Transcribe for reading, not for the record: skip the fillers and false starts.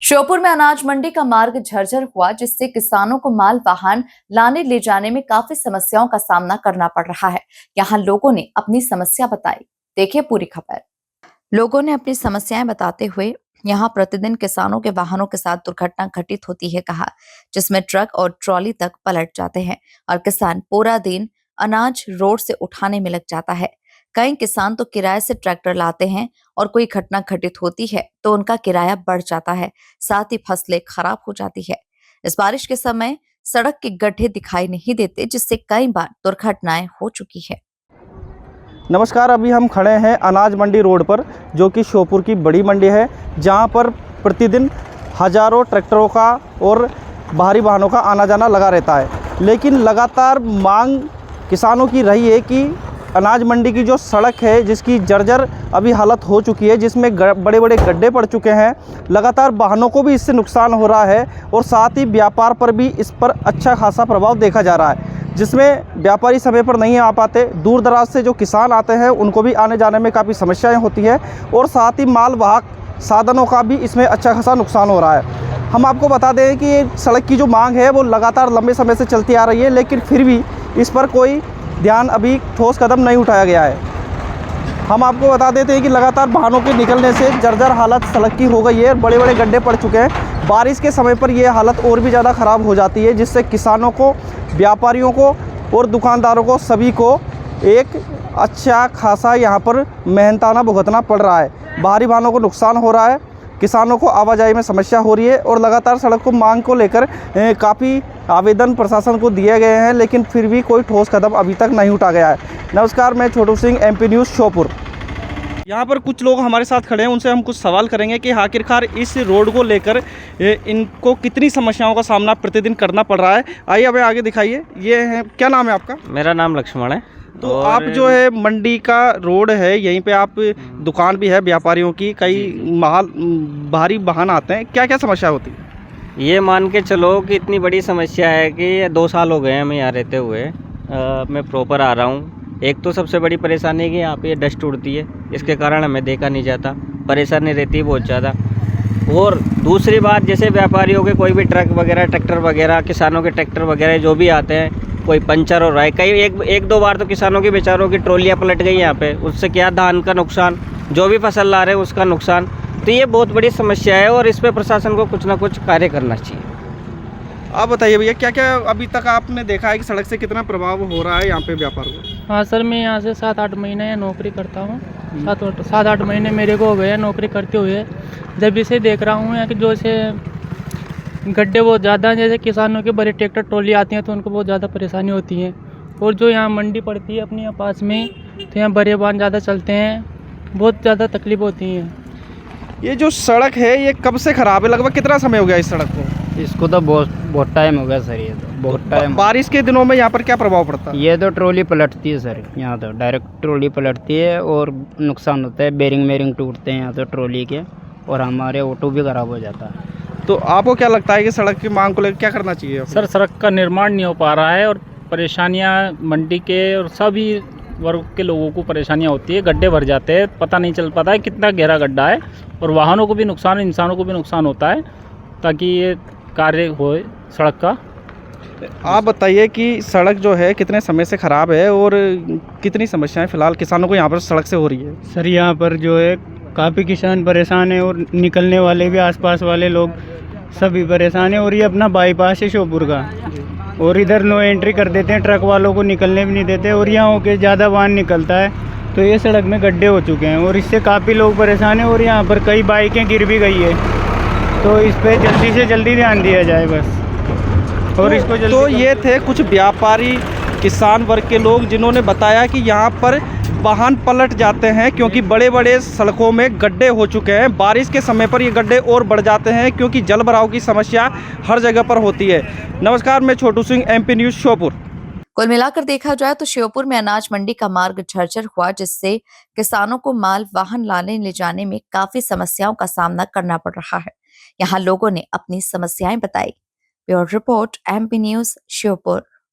श्योपुर में अनाज मंडी का मार्ग जर्जर हुआ, जिससे किसानों को माल वाहन लाने ले जाने में काफी समस्याओं का सामना करना पड़ रहा है। यहाँ लोगों ने अपनी समस्या बताई। देखिए पूरी खबर। लोगों ने अपनी समस्याएं बताते हुए यहाँ प्रतिदिन किसानों के वाहनों के साथ दुर्घटना घटित होती है कहा, जिसमें ट्रक और ट्रॉली तक पलट जाते हैं और किसान पूरा दिन अनाज रोड से उठाने में लग जाता है। कई किसान तो किराए से ट्रैक्टर लाते हैं और कोई घटना घटित होती है तो उनका किराया बढ़ जाता है, साथ ही फसलें खराब हो जाती है। इस बारिश के समय सड़क के गड्ढे दिखाई नहीं देते, जिससे कई बार दुर्घटनाएं हो चुकी है। नमस्कार, अभी हम खड़े हैं अनाज मंडी रोड पर, जो कि श्योपुर की बड़ी मंडी है, जहां पर प्रतिदिन हज़ारों ट्रैक्टरों का और भारी वाहनों का आना जाना लगा रहता है। लेकिन लगातार मांग किसानों की रही है कि अनाज मंडी की जो सड़क है, जिसकी जर्जर अभी हालत हो चुकी है, जिसमें बड़े बड़े गड्ढे पड़ चुके हैं, लगातार वाहनों को भी इससे नुकसान हो रहा है और साथ ही व्यापार पर भी इस पर अच्छा खासा प्रभाव देखा जा रहा है, जिसमें व्यापारी समय पर नहीं आ पाते। दूर दराज से जो किसान आते हैं उनको भी आने जाने में काफ़ी समस्याएं होती है और साथ ही मालवाहक साधनों का भी इसमें अच्छा खासा नुकसान हो रहा है। हम आपको बता दें कि ये सड़क की जो मांग है वो लगातार लंबे समय से चलती आ रही है, लेकिन फिर भी इस पर कोई ध्यान अभी ठोस कदम नहीं उठाया गया है। हम आपको बता देते हैं कि लगातार वाहनों के निकलने से जर्जर हालत सड़क की हो गई है, बड़े बड़े गड्ढे पड़ चुके हैं। बारिश के समय पर यह हालत और भी ज़्यादा ख़राब हो जाती है, जिससे किसानों को, व्यापारियों को और दुकानदारों को, सभी को एक अच्छा खासा यहाँ पर मेहनताना भुगतना पड़ रहा है। भारी वाहनों को नुकसान हो रहा है, किसानों को आवाजाही में समस्या हो रही है और लगातार सड़क को मांग को लेकर काफ़ी आवेदन प्रशासन को दिए गए हैं, लेकिन फिर भी कोई ठोस कदम अभी तक नहीं उठा गया है। नमस्कार, मैं छोटू सिंह, MP न्यूज़ श्योपुर। यहाँ पर कुछ लोग हमारे साथ खड़े हैं, उनसे हम कुछ सवाल करेंगे कि आखिरकार इस रोड को लेकर इनको कितनी समस्याओं का सामना प्रतिदिन करना पड़ रहा है। आइए हमें आगे दिखाइए। ये है, क्या नाम है आपका? मेरा नाम लक्ष्मण है। तो आप जो है मंडी का रोड है, यहीं पे आप दुकान भी है व्यापारियों की, कई माल भारी वाहन आते हैं, क्या क्या समस्या होती है? ये मान के चलो कि इतनी बड़ी समस्या है कि 2 साल हो गए हैं हमें यहाँ रहते हुए। मैं प्रॉपर आ रहा हूँ। एक तो सबसे बड़ी परेशानी है कि यहाँ पे डस्ट उड़ती है, इसके कारण हमें देखा नहीं जाता, परेशानी रहती है बहुत ज़्यादा। और दूसरी बात, जैसे व्यापारियों के कोई भी ट्रक वगैरह, ट्रैक्टर वगैरह, किसानों के ट्रैक्टर वगैरह जो भी आते हैं, कोई पंचर हो रहा है। कई एक दो बार तो किसानों की, बेचारों की ट्रॉलियाँ पलट गई यहाँ पे, उससे क्या धान का नुकसान, जो भी फसल ला रहे हैं उसका नुकसान। तो ये बहुत बड़ी समस्या है और इस पे प्रशासन को कुछ ना कुछ कार्य करना चाहिए। आप बताइए भैया, क्या क्या अभी तक आपने देखा है कि सड़क से कितना प्रभाव हो रहा है यहाँ पे व्यापार को? हाँ सर, मैं यहाँ से 7-8 महीने नौकरी करता हूँ। 7-8 महीने मेरे को हो गए नौकरी करते हुए। जब इसे देख रहा हूँ यहाँ कि जो इसे गड्ढे बहुत ज़्यादा हैं, जैसे किसानों के बड़े ट्रैक्टर ट्रॉली आती हैं तो उनको बहुत ज़्यादा परेशानी होती है। और जो यहाँ मंडी पड़ती है अपने यहाँ पास में, तो यहाँ बड़े वाहन ज़्यादा चलते हैं, बहुत ज़्यादा तकलीफ होती है। ये जो सड़क है ये कब से खराब है? लगभग कितना समय हो गया इस सड़क को? इसको तो बहुत टाइम हो गया सर। ये तो बहुत टाइम। बारिश के दिनों में यहाँ पर क्या प्रभाव पड़ता है? ये तो ट्रॉली पलटती है सर, यहाँ तो डायरेक्ट ट्रॉली पलटती है और नुकसान होता है। बेरिंग टूटते हैं यहाँ तो ट्रॉली के, और हमारे ऑटो भी ख़राब हो जाता है। तो आपको क्या लगता है कि सड़क की मांग को लेकर क्या करना चाहिए? सर, सड़क का निर्माण नहीं हो पा रहा है और परेशानियाँ मंडी के और सभी वर्ग के लोगों को परेशानियाँ होती है। गड्ढे भर जाते हैं, पता नहीं चल पाता है कितना गहरा गड्ढा है, और वाहनों को भी नुकसान, इंसानों को भी नुकसान होता है, ताकि ये कार्य हो सड़क का। आप बताइए कि सड़क जो है कितने समय से ख़राब है और कितनी समस्याएं फ़िलहाल किसानों को यहाँ पर सड़क से हो रही है? सर, यहाँ पर जो है काफ़ी किसान परेशान है और निकलने वाले भी, आसपास वाले लोग सभी परेशान है। और ये अपना बाईपास है श्योपुर का, और इधर नो एंट्री कर देते हैं, ट्रक वालों को निकलने भी नहीं देते, और यहाँ होके ज़्यादा वाहन निकलता है तो ये सड़क में गड्ढे हो चुके हैं और इससे काफ़ी लोग परेशान हैं। और यहाँ पर कई बाइकें गिर भी गई है, तो इस पर जल्दी से जल्दी ध्यान दिया जाए बस। और इसको जल्दी। तो ये थे कुछ व्यापारी, किसान वर्ग के लोग, जिन्होंने बताया कि यहाँ पर वाहन पलट जाते हैं क्योंकि बड़े बड़े सड़कों में गड्ढे हो चुके हैं। बारिश के समय पर ये गड्ढे और बढ़ जाते हैं क्योंकि जल भराव की समस्या हर जगह पर होती है। नमस्कार, मैं छोटू सिंह, MP न्यूज़ श्योपुर। कुल मिलाकर देखा जाए तो श्योपुर में अनाज मंडी का मार्ग जर्जर हुआ, जिससे किसानों को माल वाहन लाने ले जाने में काफी समस्याओं का सामना करना पड़ रहा है। यहाँ लोगों ने अपनी समस्याएं बताई। Bureau report, MP news Sheopur.